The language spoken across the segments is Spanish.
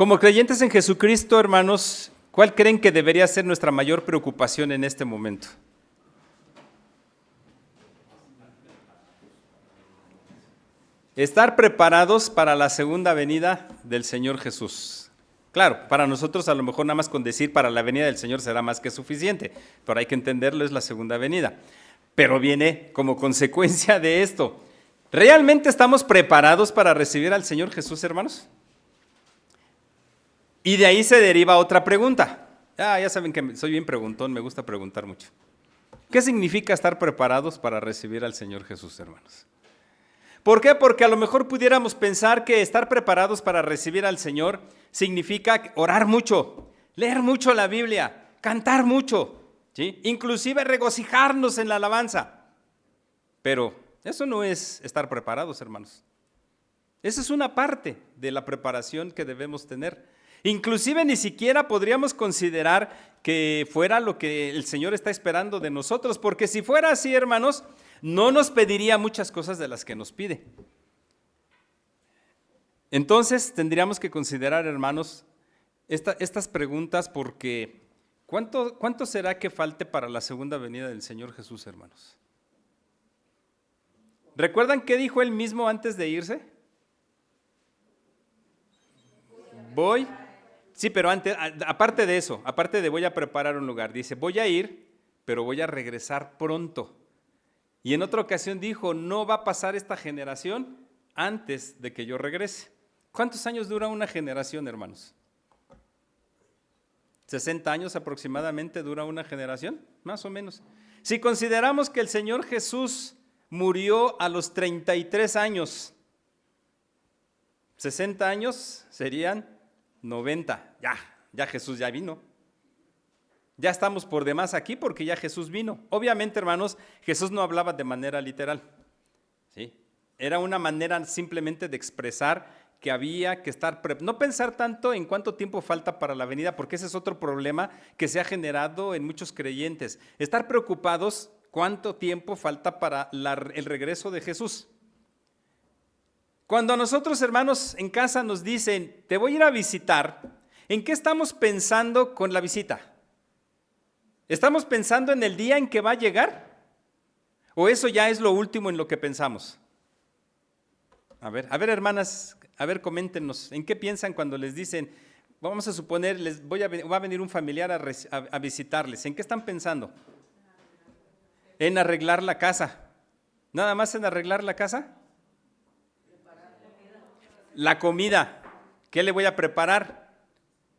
Como creyentes en Jesucristo, hermanos, ¿cuál creen que debería ser nuestra mayor preocupación en este momento? Estar preparados para la segunda venida del Señor Jesús. Claro, para nosotros a lo mejor nada más con decir para la venida del Señor será más que suficiente, pero hay que entenderlo, es la segunda venida. Pero viene como consecuencia de esto. ¿Realmente estamos preparados para recibir al Señor Jesús, hermanos? Y de ahí se deriva otra pregunta. Ya saben que soy bien preguntón, me gusta preguntar mucho. ¿Qué significa estar preparados para recibir al Señor Jesús, hermanos? ¿Por qué? Porque a lo mejor pudiéramos pensar que estar preparados para recibir al Señor significa orar mucho, leer mucho la Biblia, cantar mucho, ¿sí? Inclusive regocijarnos en la alabanza. Pero eso no es estar preparados, hermanos. Esa es una parte de la preparación que debemos tener. Inclusive ni siquiera podríamos considerar que fuera lo que el Señor está esperando de nosotros, porque si fuera así, hermanos, no nos pediría muchas cosas de las que nos pide. Entonces tendríamos que considerar, hermanos, estas preguntas porque ¿cuánto será que falte para la segunda venida del Señor Jesús, hermanos? ¿Recuerdan qué dijo él mismo antes de irse? Voy. Sí, pero antes, aparte de eso, aparte de voy a preparar un lugar, dice, voy a ir, pero voy a regresar pronto. Y en otra ocasión dijo, no va a pasar esta generación antes de que yo regrese. ¿Cuántos años dura una generación, hermanos? 60 años aproximadamente dura una generación, más o menos. Si consideramos que el Señor Jesús murió a los 33 años, 60 años serían 90. Ya Jesús ya vino. Ya estamos por demás aquí porque ya Jesús vino. Obviamente, hermanos, Jesús no hablaba de manera literal, ¿sí? Era una manera simplemente de expresar que había que estar, no pensar tanto en cuánto tiempo falta para la venida, porque ese es otro problema que se ha generado en muchos creyentes. Estar preocupados cuánto tiempo falta para el regreso de Jesús. Cuando a nosotros, hermanos, en casa nos dicen, te voy a ir a visitar, ¿en qué estamos pensando con la visita? ¿Estamos pensando en el día en que va a llegar? ¿O eso ya es lo último en lo que pensamos? A ver, hermanas, coméntenos, ¿en qué piensan cuando les dicen, vamos a suponer, va a venir un familiar a visitarles? ¿En qué están pensando? En arreglar la casa. ¿Nada más en arreglar la casa? La comida, ¿qué le voy a preparar?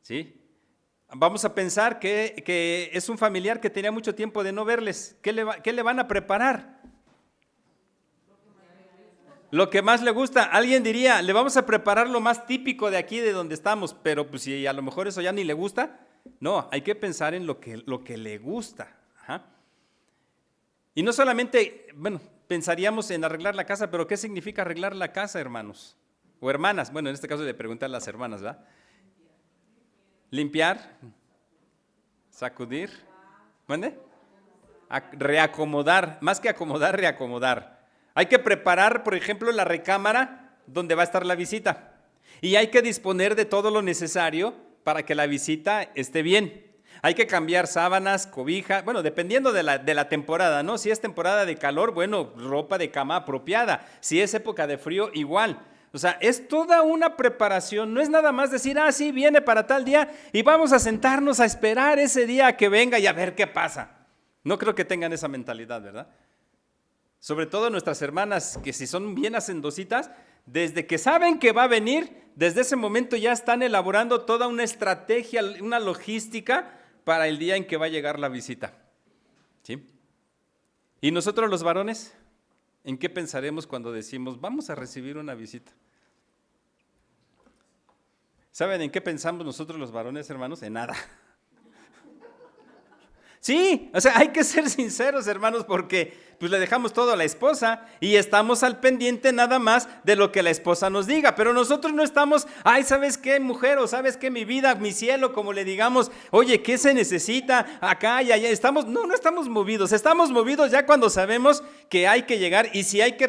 ¿Sí? Vamos a pensar que es un familiar que tenía mucho tiempo de no verles. ¿Qué le van a preparar? Lo que más le gusta. Alguien diría, le vamos a preparar lo más típico de aquí, de donde estamos, pero pues si a lo mejor eso ya ni le gusta, no, hay que pensar en lo que le gusta. Ajá. Y no solamente, pensaríamos en arreglar la casa, pero ¿qué significa arreglar la casa, hermanos? O hermanas, en este caso le pregunté a las hermanas, ¿verdad? Limpiar, sacudir, ¿mande? Reacomodar, más que acomodar, reacomodar. Hay que preparar, por ejemplo, la recámara donde va a estar la visita. Y hay que disponer de todo lo necesario para que la visita esté bien. Hay que cambiar sábanas, cobija, dependiendo de la temporada, ¿no? Si es temporada de calor, ropa de cama apropiada. Si es época de frío, igual. O sea, es toda una preparación, no es nada más decir, sí, viene para tal día y vamos a sentarnos a esperar ese día a que venga y a ver qué pasa. No creo que tengan esa mentalidad, ¿verdad? Sobre todo nuestras hermanas, que si son bien hacendositas, desde que saben que va a venir, desde ese momento ya están elaborando toda una estrategia, una logística para el día en que va a llegar la visita. ¿Sí? ¿Y nosotros los varones? ¿En qué pensaremos cuando decimos, vamos a recibir una visita? ¿Saben en qué pensamos nosotros los varones, hermanos? En nada. Sí, o sea, hay que ser sinceros, hermanos, porque pues le dejamos todo a la esposa y estamos al pendiente nada más de lo que la esposa nos diga, pero nosotros no estamos, ay, ¿sabes qué, mujer? O ¿sabes qué, mi vida, mi cielo? Como le digamos, oye, ¿qué se necesita acá y allá? No estamos movidos ya cuando sabemos que hay que llegar y si hay que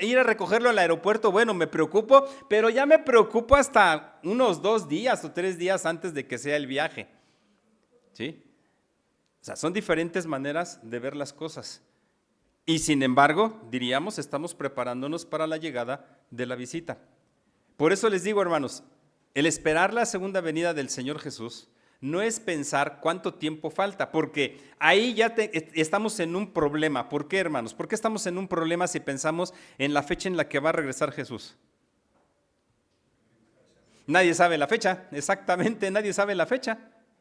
ir a recogerlo al aeropuerto, bueno, me preocupo, pero ya me preocupo hasta unos 2 días o 3 días antes de que sea el viaje, ¿sí? O sea, son diferentes maneras de ver las cosas. Y sin embargo, diríamos, estamos preparándonos para la llegada de la visita. Por eso les digo, hermanos, el esperar la segunda venida del Señor Jesús no es pensar cuánto tiempo falta, porque ahí ya estamos en un problema. ¿Por qué, hermanos? ¿Por qué estamos en un problema si pensamos en la fecha en la que va a regresar Jesús? Nadie sabe la fecha, exactamente, nadie sabe la fecha,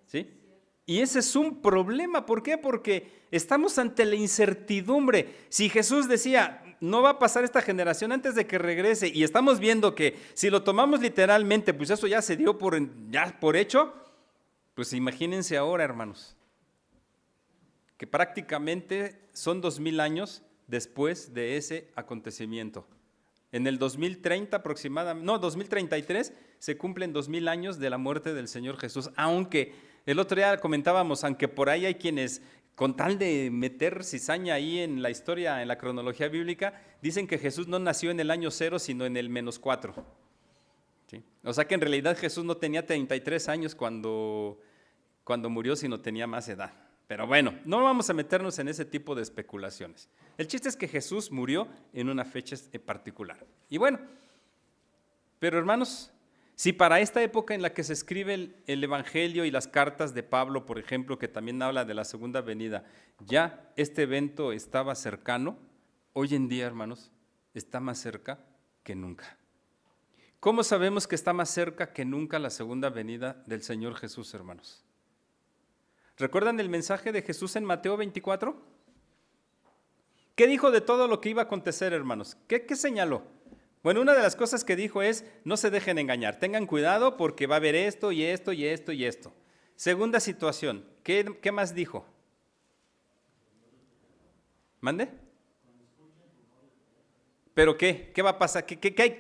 ¿sí? Y ese es un problema. ¿Por qué? Porque estamos ante la incertidumbre. Si Jesús decía, no va a pasar esta generación antes de que regrese, y estamos viendo que si lo tomamos literalmente, pues eso ya se dio por hecho, pues imagínense ahora, hermanos, que prácticamente son 2000 años después de ese acontecimiento. En el 2030 aproximadamente, no, 2033, se cumplen 2000 años de la muerte del Señor Jesús, aunque el otro día comentábamos, aunque por ahí hay quienes, con tal de meter cizaña ahí en la historia, en la cronología bíblica, dicen que Jesús no nació en el año 0, sino en el -4. ¿Sí? O sea que en realidad Jesús no tenía 33 años cuando murió, sino tenía más edad. Pero bueno, no vamos a meternos en ese tipo de especulaciones. El chiste es que Jesús murió en una fecha particular. Y bueno, pero hermanos, si para esta época en la que se escribe el Evangelio y las cartas de Pablo, por ejemplo, que también habla de la segunda venida, ya este evento estaba cercano, hoy en día, hermanos, está más cerca que nunca. ¿Cómo sabemos que está más cerca que nunca la segunda venida del Señor Jesús, hermanos? ¿Recuerdan el mensaje de Jesús en Mateo 24? ¿Qué dijo de todo lo que iba a acontecer, hermanos? ¿Qué señaló? Bueno, una de las cosas que dijo es, no se dejen engañar, tengan cuidado porque va a haber esto y esto y esto y esto. Segunda situación, ¿qué más dijo? ¿Mande? ¿Pero qué? ¿Qué va a pasar?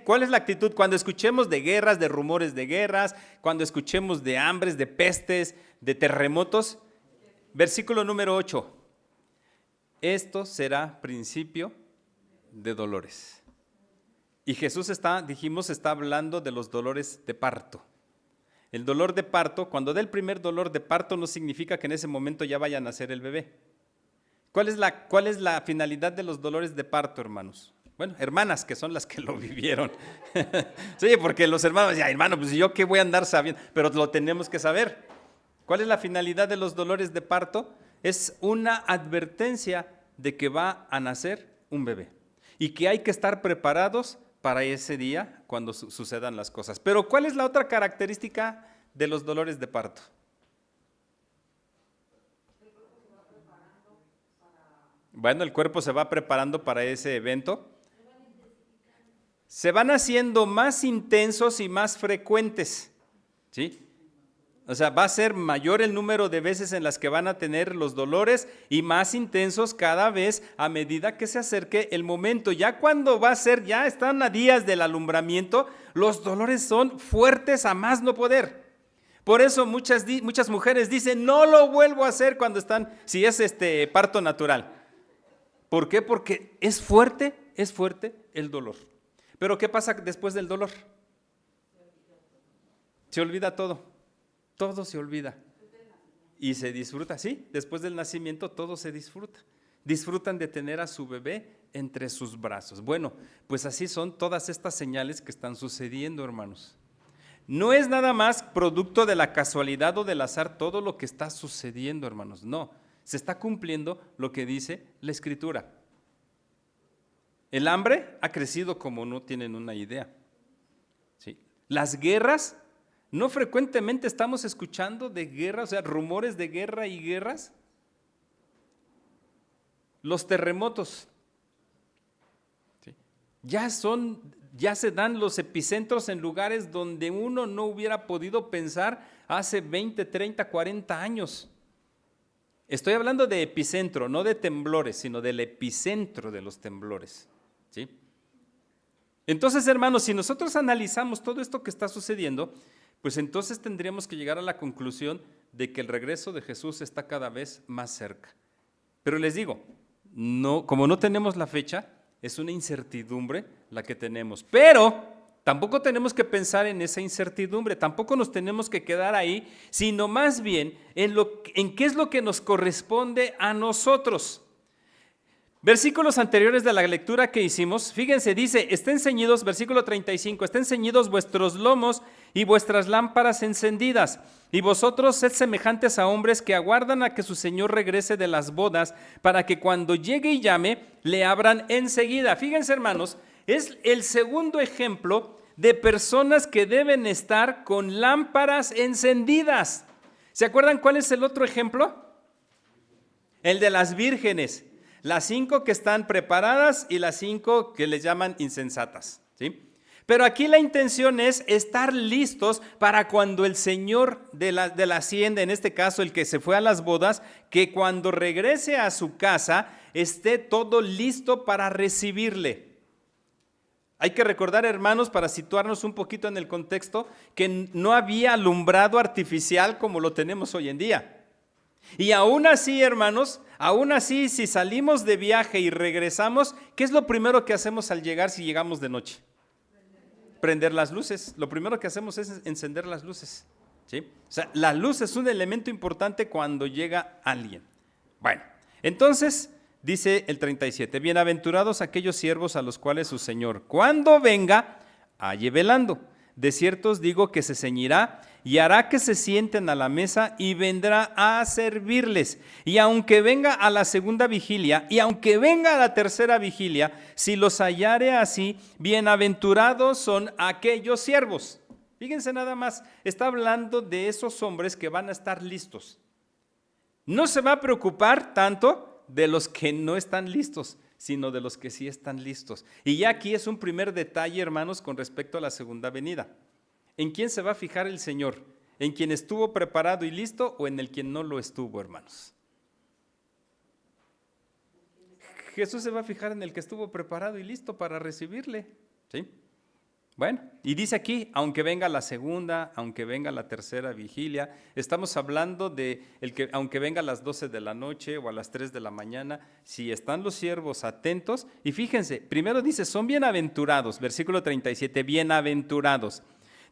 ¿Cuál es la actitud cuando escuchemos de guerras, de rumores de guerras, cuando escuchemos de hambres, de pestes, de terremotos? Versículo número 8. Esto será principio de dolores. Y Jesús está hablando de los dolores de parto. El dolor de parto, cuando da el primer dolor de parto, no significa que en ese momento ya vaya a nacer el bebé. ¿Cuál es la finalidad de los dolores de parto, hermanos? Bueno, hermanas, que son las que lo vivieron. Sí, porque los hermanos, ya, hermano, pues yo qué voy a andar sabiendo, pero lo tenemos que saber. ¿Cuál es la finalidad de los dolores de parto? Es una advertencia de que va a nacer un bebé y que hay que estar preparados para ese día cuando sucedan las cosas. Pero ¿cuál es la otra característica de los dolores de parto? Bueno, el cuerpo se va preparando para ese evento. Se van haciendo más intensos y más frecuentes, ¿sí? O sea, va a ser mayor el número de veces en las que van a tener los dolores y más intensos cada vez a medida que se acerque el momento. Ya cuando ya están a días del alumbramiento, los dolores son fuertes a más no poder. Por eso muchas mujeres dicen, no lo vuelvo a hacer si es parto natural. ¿Por qué? Porque es fuerte el dolor. Pero ¿qué pasa después del dolor? Se olvida todo. Todo se olvida y se disfruta, sí, después del nacimiento todo se disfruta. Disfrutan de tener a su bebé entre sus brazos. Bueno, pues así son todas estas señales que están sucediendo, hermanos. No es nada más producto de la casualidad o del azar todo lo que está sucediendo, hermanos. No, se está cumpliendo lo que dice la Escritura. El hambre ha crecido como no tienen una idea. ¿Sí? Las guerras, no frecuentemente estamos escuchando de guerras, o sea, rumores de guerra y guerras. Los terremotos, ¿sí? Ya se dan los epicentros en lugares donde uno no hubiera podido pensar hace 20, 30, 40 años. Estoy hablando de epicentro, no de temblores, sino del epicentro de los temblores, ¿sí? Entonces, hermanos, si nosotros analizamos todo esto que está sucediendo, pues entonces tendríamos que llegar a la conclusión de que el regreso de Jesús está cada vez más cerca. Pero les digo, no, como no tenemos la fecha, es una incertidumbre la que tenemos. Pero tampoco tenemos que pensar en esa incertidumbre, tampoco nos tenemos que quedar ahí, sino más bien en qué es lo que nos corresponde a nosotros. Versículos anteriores de la lectura que hicimos, fíjense, dice, estén ceñidos, versículo 35, estén ceñidos vuestros lomos y vuestras lámparas encendidas, y vosotros sed semejantes a hombres que aguardan a que su Señor regrese de las bodas, para que cuando llegue y llame, le abran enseguida. Fíjense, hermanos, es el segundo ejemplo de personas que deben estar con lámparas encendidas. ¿Se acuerdan cuál es el otro ejemplo? El de las vírgenes. Las 5 que están preparadas y las 5 que les llaman insensatas, ¿sí? Pero aquí la intención es estar listos para cuando el Señor de la hacienda, en este caso el que se fue a las bodas, que cuando regrese a su casa esté todo listo para recibirle. Hay que recordar, hermanos, para situarnos un poquito en el contexto, que no había alumbrado artificial como lo tenemos hoy en día. Y aún así, hermanos, aún así, si salimos de viaje y regresamos, ¿qué es lo primero que hacemos al llegar si llegamos de noche? Prender las luces. Lo primero que hacemos es encender las luces, ¿sí? O sea, la luz es un elemento importante cuando llega alguien. Bueno, entonces dice el 37, bienaventurados aquellos siervos a los cuales su Señor, cuando venga, halle velando. De cierto os digo que se ceñirá y hará que se sienten a la mesa y vendrá a servirles. Y aunque venga a la segunda vigilia y aunque venga a la tercera vigilia, si los hallare así, bienaventurados son aquellos siervos. Fíjense nada más, está hablando de esos hombres que van a estar listos. No se va a preocupar tanto de los que no están listos, sino de los que sí están listos. Y ya aquí es un primer detalle, hermanos, con respecto a la segunda venida. ¿En quién se va a fijar el Señor? ¿En quien estuvo preparado y listo o en el quien no lo estuvo, hermanos? Jesús se va a fijar en el que estuvo preparado y listo para recibirle, ¿sí? Bueno, y dice aquí, aunque venga la segunda, aunque venga la tercera vigilia, estamos hablando de aunque venga a las 12 de la noche o a las 3 de la mañana, si están los siervos atentos, y fíjense, primero dice, son bienaventurados, versículo 37, bienaventurados.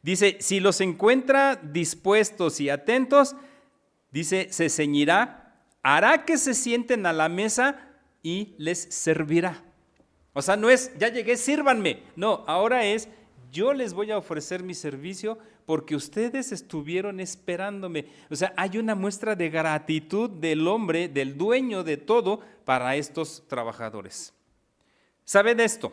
Dice, si los encuentra dispuestos y atentos, dice, se ceñirá, hará que se sienten a la mesa y les servirá. O sea, no es, ya llegué, sírvanme. No, ahora es, yo les voy a ofrecer mi servicio porque ustedes estuvieron esperándome. O sea, hay una muestra de gratitud del hombre, del dueño de todo, para estos trabajadores. ¿Sabe de esto?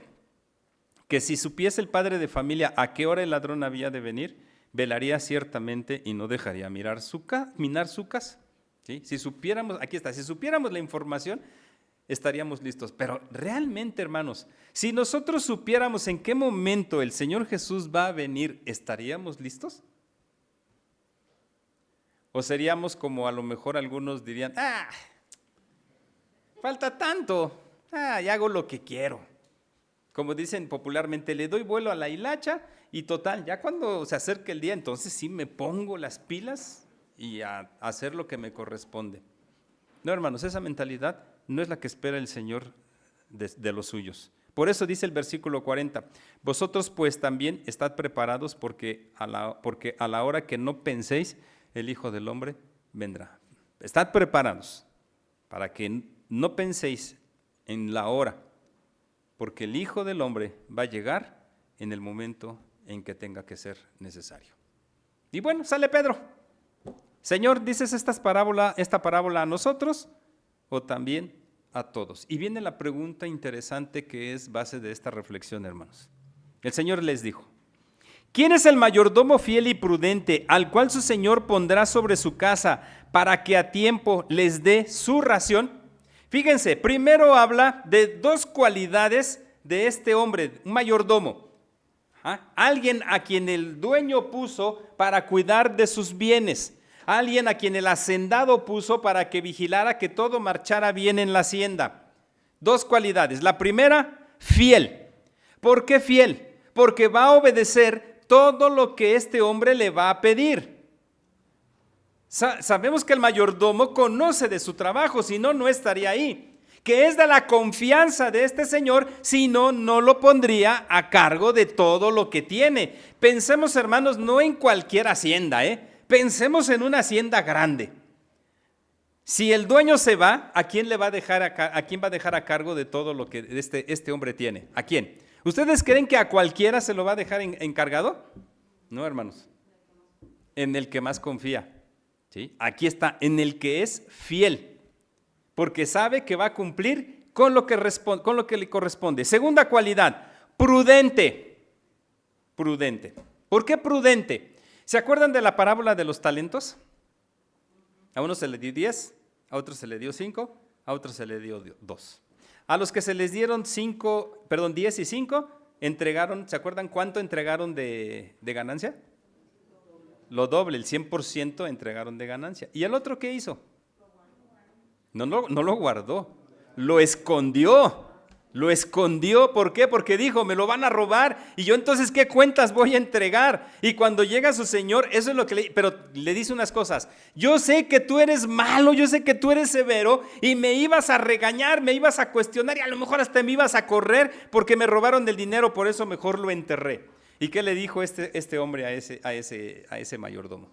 Que si supiese el padre de familia a qué hora el ladrón había de venir, velaría ciertamente y no dejaría minar su casa. ¿Sí? Si supiéramos, aquí está, si supiéramos la información, estaríamos listos. Pero realmente, hermanos, si nosotros supiéramos en qué momento el Señor Jesús va a venir, ¿estaríamos listos? ¿O seríamos como a lo mejor algunos dirían, falta tanto, ya hago lo que quiero? Como dicen popularmente, le doy vuelo a la hilacha y total, ya cuando se acerque el día, entonces sí me pongo las pilas y a hacer lo que me corresponde. No, hermanos, esa mentalidad no es la que espera el Señor de los suyos. Por eso dice el versículo 40, vosotros pues también estad preparados porque a la hora que no penséis, el Hijo del Hombre vendrá. Estad preparados para que no penséis en la hora, porque el Hijo del Hombre va a llegar en el momento en que tenga que ser necesario. Y bueno, sale Pedro. Señor, ¿dices esta parábola a nosotros o también a todos? Y viene la pregunta interesante que es base de esta reflexión, hermanos. El Señor les dijo, ¿quién es el mayordomo fiel y prudente al cual su Señor pondrá sobre su casa para que a tiempo les dé su ración? Fíjense, primero habla de dos cualidades de este hombre, un mayordomo. Alguien a quien el dueño puso para cuidar de sus bienes. alguien a quien el hacendado puso para que vigilara que todo marchara bien en la hacienda. Dos cualidades. La primera, fiel. ¿Por qué fiel? Porque va a obedecer todo lo que este hombre le va a pedir. Sabemos que el mayordomo conoce de su trabajo, si no, no estaría ahí. Que es de la confianza de este señor, si no, no lo pondría a cargo de todo lo que tiene. Pensemos, hermanos, no en cualquier hacienda, pensemos en una hacienda grande. Si el dueño se va, ¿a quién va a dejar a cargo de todo lo que este hombre tiene? ¿A quién? ¿Ustedes creen que a cualquiera se lo va a dejar encargado? No, hermanos. En el que más confía. ¿Sí? Aquí está, en el que es fiel, porque sabe que va a cumplir con lo que le corresponde. Segunda cualidad, prudente. Prudente. ¿Por qué prudente? ¿Se acuerdan de la parábola de los talentos? A uno se le dio 10, a otro se le dio 5, a otro se le dio 2. A los que se les dieron 10 y 5, entregaron, ¿se acuerdan cuánto entregaron de ganancia? Lo doble, el 100% entregaron de ganancia. ¿Y el otro qué hizo? No lo guardó, lo escondió. Lo escondió, ¿por qué? Porque dijo, me lo van a robar, y yo entonces, ¿qué cuentas voy a entregar? Y cuando llega su señor, eso es lo que pero le dice unas cosas. Yo sé que tú eres malo, yo sé que tú eres severo, y me ibas a regañar, me ibas a cuestionar, y a lo mejor hasta me ibas a correr, porque me robaron el dinero, por eso mejor lo enterré. ¿Y qué le dijo este hombre a ese mayordomo?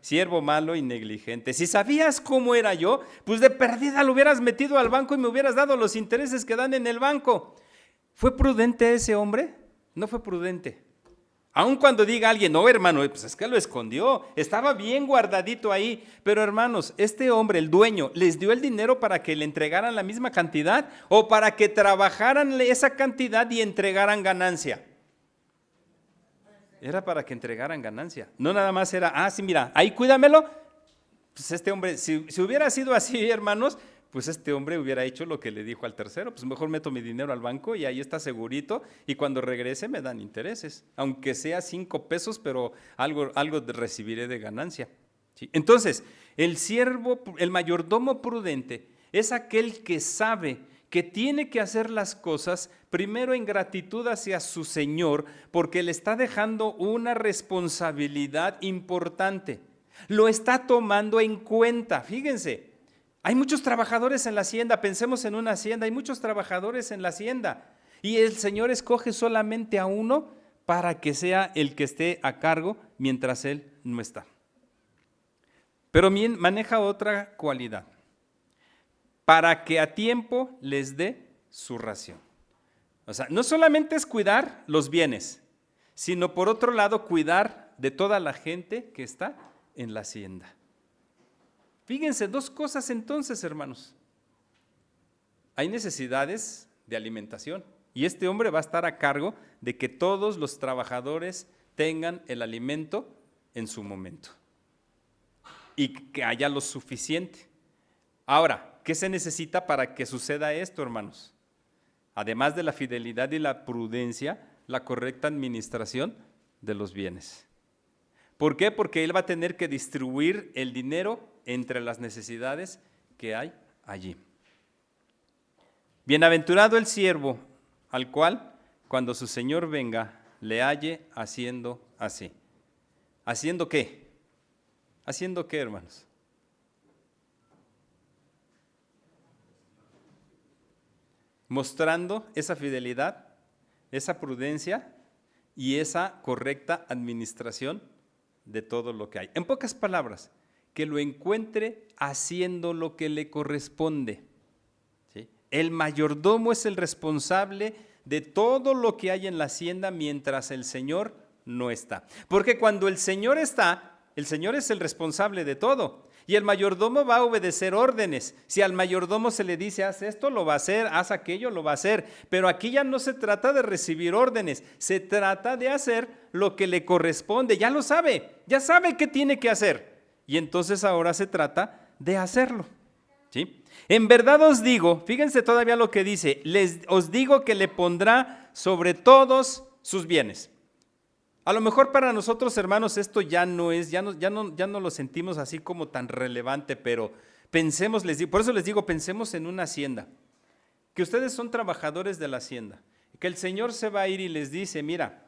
Siervo malo y negligente. Si sabías cómo era yo, pues de perdida lo hubieras metido al banco y me hubieras dado los intereses que dan en el banco. ¿Fue prudente ese hombre? No fue prudente. Aun cuando diga alguien, no, hermano, pues es que lo escondió, estaba bien guardadito ahí. Pero hermanos, este hombre, el dueño, ¿les dio el dinero para que le entregaran la misma cantidad o para que trabajaran esa cantidad y entregaran ganancia? Era para que entregaran ganancia. No nada más era, sí, mira, ahí cuídamelo. Pues este hombre, si hubiera sido así, hermanos, pues este hombre hubiera hecho lo que le dijo al tercero. Pues mejor meto mi dinero al banco y ahí está segurito, y cuando regrese me dan intereses. Aunque sea 5 pesos, pero algo recibiré de ganancia. ¿Sí? Entonces, el mayordomo prudente es aquel que sabe que tiene que hacer las cosas primero en gratitud hacia su Señor, porque le está dejando una responsabilidad importante. Lo está tomando en cuenta. Fíjense, hay muchos trabajadores en la hacienda, pensemos en una hacienda, hay muchos trabajadores en la hacienda, y el Señor escoge solamente a uno para que sea el que esté a cargo mientras Él no está. Pero maneja otra cualidad, para que a tiempo les dé su ración. O sea, no solamente es cuidar los bienes, sino por otro lado cuidar de toda la gente que está en la hacienda. Fíjense, 2 cosas entonces, hermanos. Hay necesidades de alimentación y este hombre va a estar a cargo de que todos los trabajadores tengan el alimento en su momento y que haya lo suficiente. Ahora, ¿qué se necesita para que suceda esto, hermanos? Además de la fidelidad y la prudencia, la correcta administración de los bienes. ¿Por qué? Porque él va a tener que distribuir el dinero entre las necesidades que hay allí. Bienaventurado el siervo al cual, cuando su señor venga, le halle haciendo así. ¿Haciendo qué? ¿Haciendo qué, hermanos? Mostrando esa fidelidad, esa prudencia y esa correcta administración de todo lo que hay. En pocas palabras, que lo encuentre haciendo lo que le corresponde. ¿Sí? El mayordomo es el responsable de todo lo que hay en la hacienda mientras el Señor no está. Porque cuando el Señor está, el Señor es el responsable de todo. Y el mayordomo va a obedecer órdenes. Si al mayordomo se le dice, haz esto, lo va a hacer, haz aquello, lo va a hacer. Pero aquí ya no se trata de recibir órdenes, se trata de hacer lo que le corresponde. Ya lo sabe, ya sabe qué tiene que hacer. Y entonces ahora se trata de hacerlo. ¿Sí? En verdad os digo, fíjense todavía lo que dice, os digo que le pondrá sobre todos sus bienes. A lo mejor para nosotros, hermanos, esto ya no lo sentimos así como tan relevante, pero pensemos, por eso les digo, pensemos en una hacienda, que ustedes son trabajadores de la hacienda, que el Señor se va a ir y les dice, mira,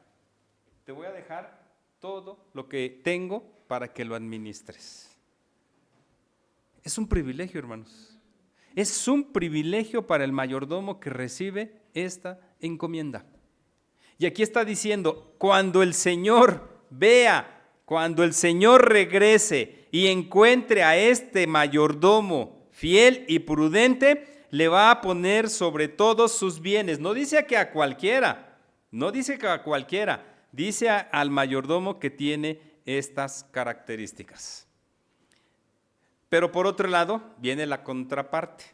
te voy a dejar todo lo que tengo para que lo administres. Es un privilegio, hermanos. Es un privilegio para el mayordomo que recibe esta encomienda. Y aquí está diciendo, cuando el Señor vea, cuando el Señor regrese y encuentre a este mayordomo fiel y prudente, le va a poner sobre todos sus bienes. No dice que a cualquiera, dice al mayordomo que tiene estas características. Pero por otro lado, viene la contraparte.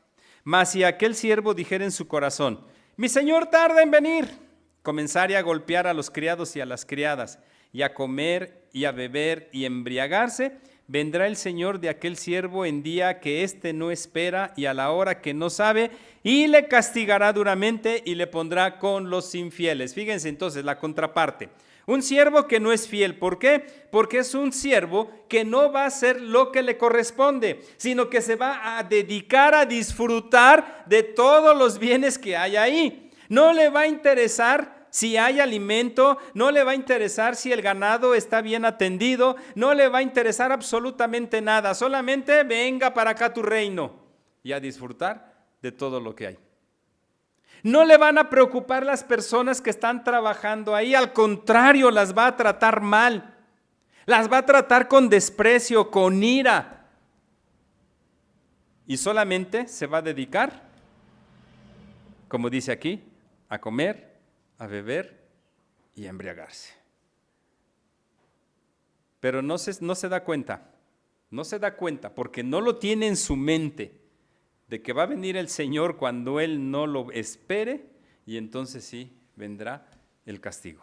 Mas si aquel siervo dijera en su corazón, mi señor tarda en venir, comenzaría a golpear a los criados y a las criadas, y a comer y a beber y embriagarse, vendrá el señor de aquel siervo en día que éste no espera y a la hora que no sabe, y le castigará duramente y le pondrá con los infieles. Fíjense entonces la contraparte. Un siervo que no es fiel, ¿por qué? Porque es un siervo que no va a hacer lo que le corresponde, sino que se va a dedicar a disfrutar de todos los bienes que hay ahí. No le va a interesar si hay alimento, no le va a interesar si el ganado está bien atendido, no le va a interesar absolutamente nada, solamente venga para acá tu reino y a disfrutar de todo lo que hay. No le van a preocupar las personas que están trabajando ahí, al contrario, las va a tratar mal, las va a tratar con desprecio, con ira, y solamente se va a dedicar, como dice aquí, a comer, a beber y a embriagarse. Pero no se da cuenta porque no lo tiene en su mente de que va a venir el Señor cuando Él no lo espere y entonces sí vendrá el castigo.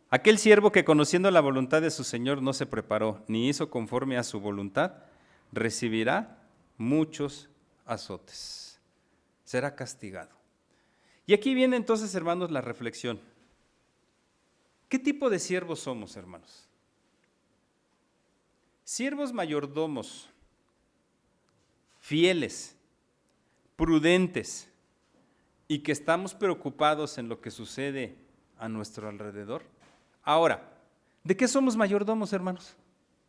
Aquel siervo que conociendo la voluntad de su Señor no se preparó ni hizo conforme a su voluntad, recibirá muchos azotes, será castigado. Y aquí viene entonces, hermanos, la reflexión. ¿Qué tipo de siervos somos, hermanos? Siervos mayordomos, fieles, prudentes y que estamos preocupados en lo que sucede a nuestro alrededor. Ahora, ¿de qué somos mayordomos, hermanos?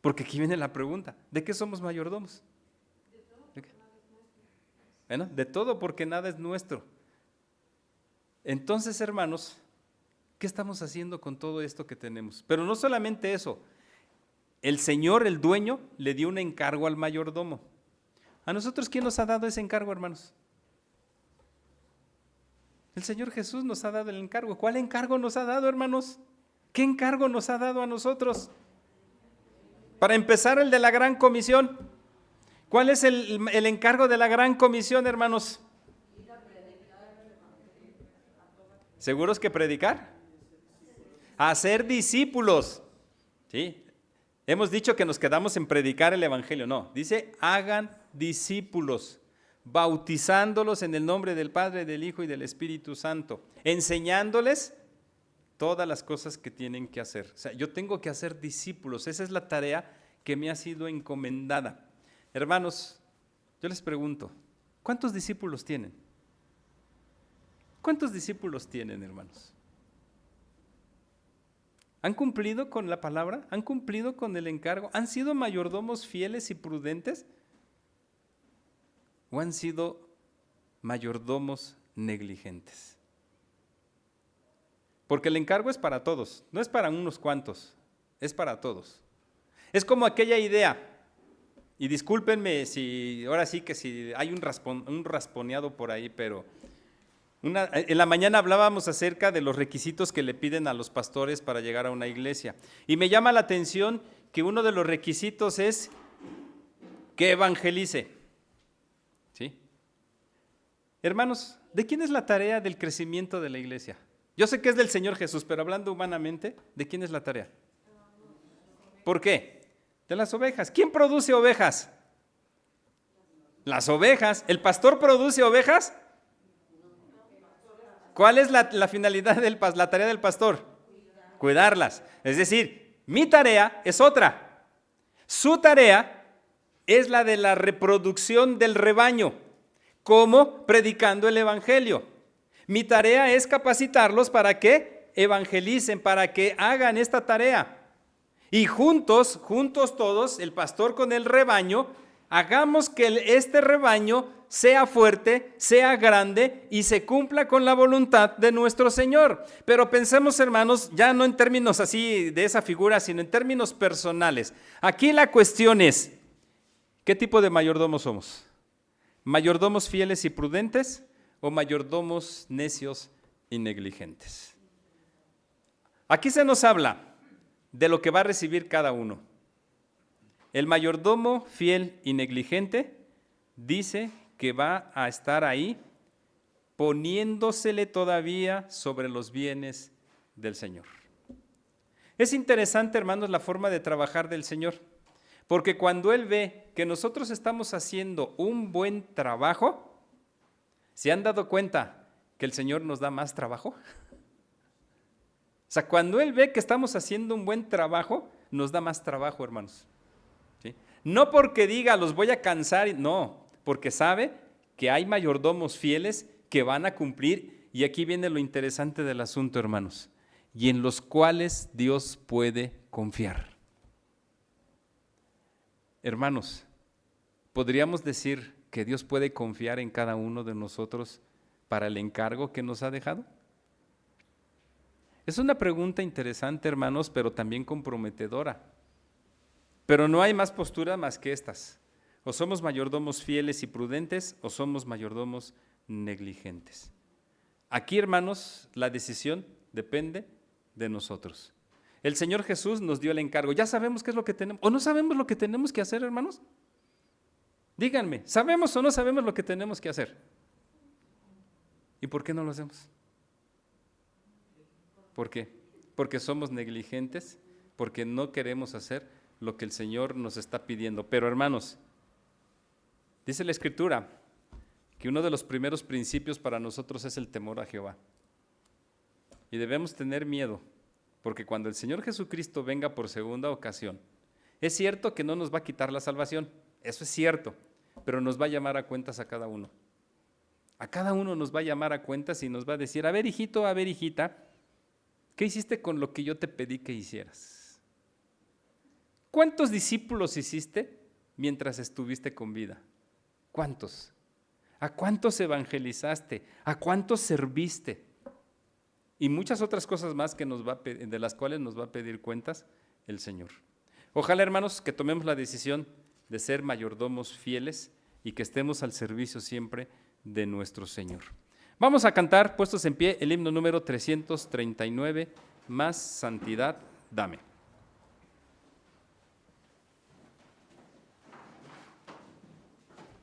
Porque aquí viene la pregunta, ¿de qué somos mayordomos? ¿De qué? Bueno, de todo, porque nada es nuestro. Entonces, hermanos, ¿qué estamos haciendo con todo esto que tenemos? Pero no solamente eso, el Señor, el dueño, le dio un encargo al mayordomo. ¿A nosotros quién nos ha dado ese encargo, hermanos? El Señor Jesús nos ha dado el encargo. ¿Cuál encargo nos ha dado, hermanos? ¿Qué encargo nos ha dado a nosotros? Para empezar, el de la gran comisión. ¿Cuál es el encargo de la gran comisión, hermanos? ¿Seguros que predicar? Hacer discípulos. ¿Sí? Hemos dicho que nos quedamos en predicar el evangelio. No, dice hagan discípulos, bautizándolos en el nombre del Padre, del Hijo y del Espíritu Santo, enseñándoles todas las cosas que tienen que hacer. O sea, yo tengo que hacer discípulos. Esa es la tarea que me ha sido encomendada. Hermanos, yo les pregunto, ¿cuántos discípulos tienen? ¿Cuántos discípulos tienen, hermanos? ¿Han cumplido con la palabra? ¿Han cumplido con el encargo? ¿Han sido mayordomos fieles y prudentes? ¿O han sido mayordomos negligentes? Porque el encargo es para todos, no es para unos cuantos, es para todos. Es como aquella idea, y discúlpenme si ahora sí que si hay un rasponeado por ahí, pero en la mañana hablábamos acerca de los requisitos que le piden a los pastores para llegar a una iglesia. Y me llama la atención que uno de los requisitos es que evangelice. ¿Sí? Hermanos, ¿de quién es la tarea del crecimiento de la iglesia? Yo sé que es del Señor Jesús, pero hablando humanamente, ¿de quién es la tarea? ¿Por qué? De las ovejas. ¿Quién produce ovejas? Las ovejas. ¿El pastor produce ovejas? ¿Cuál es la finalidad la tarea del pastor? cuidarlas. Es decir, mi tarea es otra. Su tarea es la de la reproducción del rebaño, como predicando el evangelio. Mi tarea es capacitarlos para que evangelicen, para que hagan esta tarea. Y juntos todos, el pastor con el rebaño, hagamos que este rebaño sea fuerte, sea grande y se cumpla con la voluntad de nuestro Señor. Pero pensemos, hermanos, ya no en términos así de esa figura, sino en términos personales. Aquí la cuestión es, ¿qué tipo de mayordomos somos? ¿Mayordomos fieles y prudentes o mayordomos necios y negligentes? Aquí se nos habla de lo que va a recibir cada uno. El mayordomo fiel y negligente dice que va a estar ahí poniéndosele todavía sobre los bienes del Señor. Es interesante, hermanos, la forma de trabajar del Señor, porque cuando Él ve que nosotros estamos haciendo un buen trabajo, ¿se han dado cuenta que el Señor nos da más trabajo? O sea, cuando Él ve que estamos haciendo un buen trabajo, nos da más trabajo, hermanos. ¿Sí? No porque diga, los voy a cansar, no, porque sabe que hay mayordomos fieles que van a cumplir, y aquí viene lo interesante del asunto, hermanos, y en los cuales Dios puede confiar. Hermanos, ¿podríamos decir que Dios puede confiar en cada uno de nosotros para el encargo que nos ha dejado? Es una pregunta interesante, hermanos, pero también comprometedora. Pero no hay más postura más que estas. O somos mayordomos fieles y prudentes, o somos mayordomos negligentes. Aquí, hermanos, la decisión depende de nosotros. El Señor Jesús nos dio el encargo. ¿Ya sabemos qué es lo que tenemos? ¿O no sabemos lo que tenemos que hacer, hermanos? Díganme, ¿sabemos o no sabemos lo que tenemos que hacer? ¿Y por qué no lo hacemos? ¿Por qué? Porque somos negligentes, porque no queremos hacer lo que el Señor nos está pidiendo. Pero, hermanos, dice la Escritura que uno de los primeros principios para nosotros es el temor a Jehová. Y debemos tener miedo, porque cuando el Señor Jesucristo venga por segunda ocasión, es cierto que no nos va a quitar la salvación, eso es cierto, pero nos va a llamar a cuentas a cada uno. A cada uno nos va a llamar a cuentas y nos va a decir, a ver, hijito, a ver, hijita, ¿qué hiciste con lo que yo te pedí que hicieras? ¿Cuántos discípulos hiciste mientras estuviste con vida? ¿Cuántos? ¿A cuántos evangelizaste? ¿A cuántos serviste? Y muchas otras cosas más que de las cuales nos va a pedir cuentas el Señor. Ojalá, hermanos, que tomemos la decisión de ser mayordomos fieles y que estemos al servicio siempre de nuestro Señor. Vamos a cantar, puestos en pie, el himno número 339, Más santidad dame.